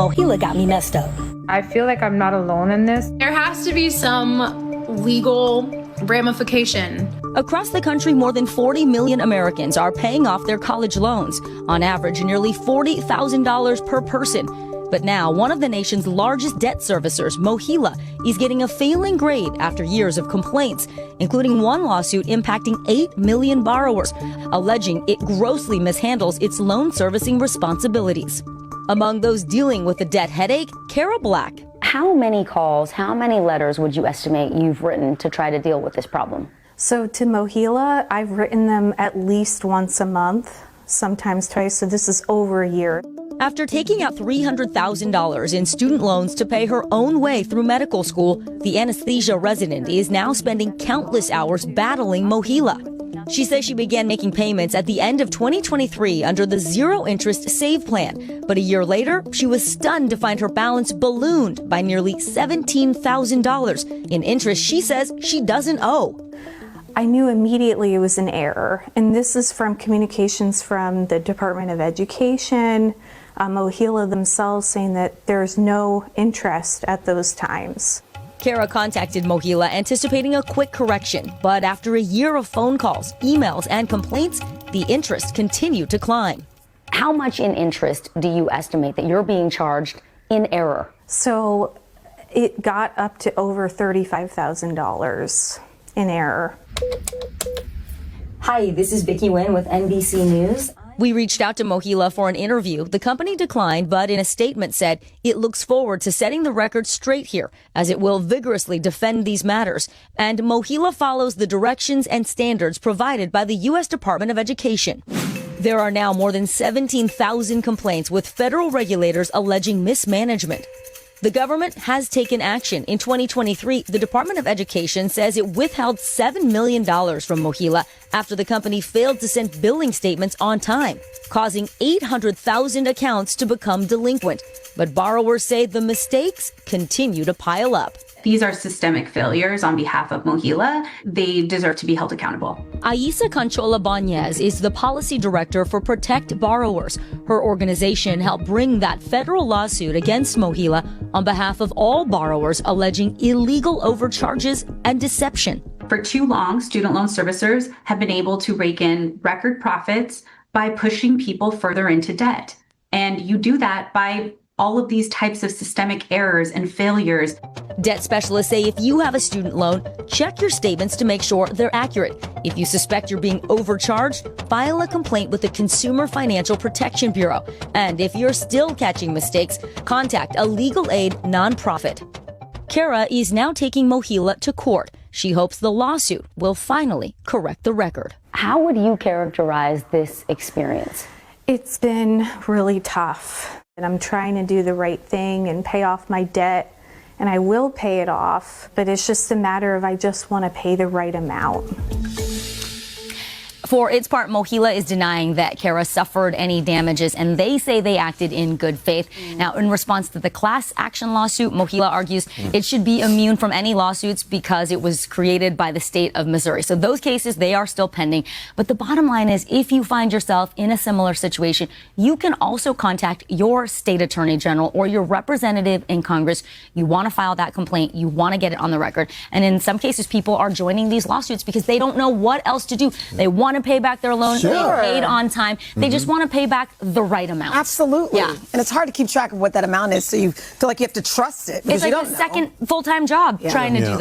Mohela got me messed up. I feel like I'm not alone in this. There has to be some legal ramification. Across the country, more than 40 million Americans are paying off their college loans, on average nearly $40,000 per person. But now, one of the nation's largest debt servicers, Mohela, is getting a failing grade after years of complaints, including one lawsuit impacting 8 million borrowers, alleging it grossly mishandles its loan servicing responsibilities. Among those dealing with the debt headache, Kara Black. How many calls, how many letters would you estimate you've written to try to deal with this problem? So to Mohela, I've written them at least once a month, sometimes twice, so this is over a year. After taking out $300,000 in student loans to pay her own way through medical school, the anesthesia resident is now spending countless hours battling Mohela. She says she began making payments at the end of 2023 under the zero-interest SAVE plan. But a year later, she was stunned to find her balance ballooned by nearly $17,000 in interest she says she doesn't owe. I knew immediately it was an error, and this is from communications from the Department of Education, Mohela themselves saying that there's no interest at those times. Kara contacted Mohela anticipating a quick correction, but after a year of phone calls, emails, and complaints, the interest continued to climb. How much in interest do you estimate that you're being charged in error? So it got up to over $35,000 in error. Hi, this is Vicki Nguyen with NBC News. We reached out to Mohela for an interview. The company declined, but in a statement said it looks forward to setting the record straight here, as it will vigorously defend these matters. And Mohela follows the directions and standards provided by the U.S. Department of Education. There are now more than 17,000 complaints with federal regulators alleging mismanagement. The government has taken action. In 2023, the Department of Education says it withheld $7 million from Mohela after the company failed to send billing statements on time, causing 800,000 accounts to become delinquent. But borrowers say the mistakes continue to pile up. These are systemic failures on behalf of Mohela. They deserve to be held accountable. Aisa Conchola Banez is the policy director for Protect Borrowers. Her organization helped bring that federal lawsuit against Mohela on behalf of all borrowers alleging illegal overcharges and deception. For too long, student loan servicers have been able to rake in record profits by pushing people further into debt. And you do that by all of these types of systemic errors and failures. Debt specialists say if you have a student loan, check your statements to make sure they're accurate. If you suspect you're being overcharged, file a complaint with the Consumer Financial Protection Bureau. And if you're still catching mistakes, contact a legal aid nonprofit. Kara is now taking Mohela to court. She hopes the lawsuit will finally correct the record. How would you characterize this experience? It's been really tough. And I'm trying to do the right thing and pay off my debt, and I will pay it off, but it's just a matter of I just want to pay the right amount. For its part, Mohela is denying that Kara suffered any damages, and they say they acted in good faith. Now, in response to the class action lawsuit, Mohela argues it should be immune from any lawsuits because it was created by the state of Missouri. So those cases, they are still pending. But the bottom line is, if you find yourself in a similar situation, you can also contact your state attorney general or your representative in Congress. You want to file that complaint. You want to get it on the record. And in some cases, people are joining these lawsuits because they don't know what else to do. They want to pay back their loan. They paid on time. They just want to pay back the right amount. Absolutely. Yeah. And it's hard to keep track of what that amount is, so you feel like you have to trust it. It's like a second full-time job trying to do that.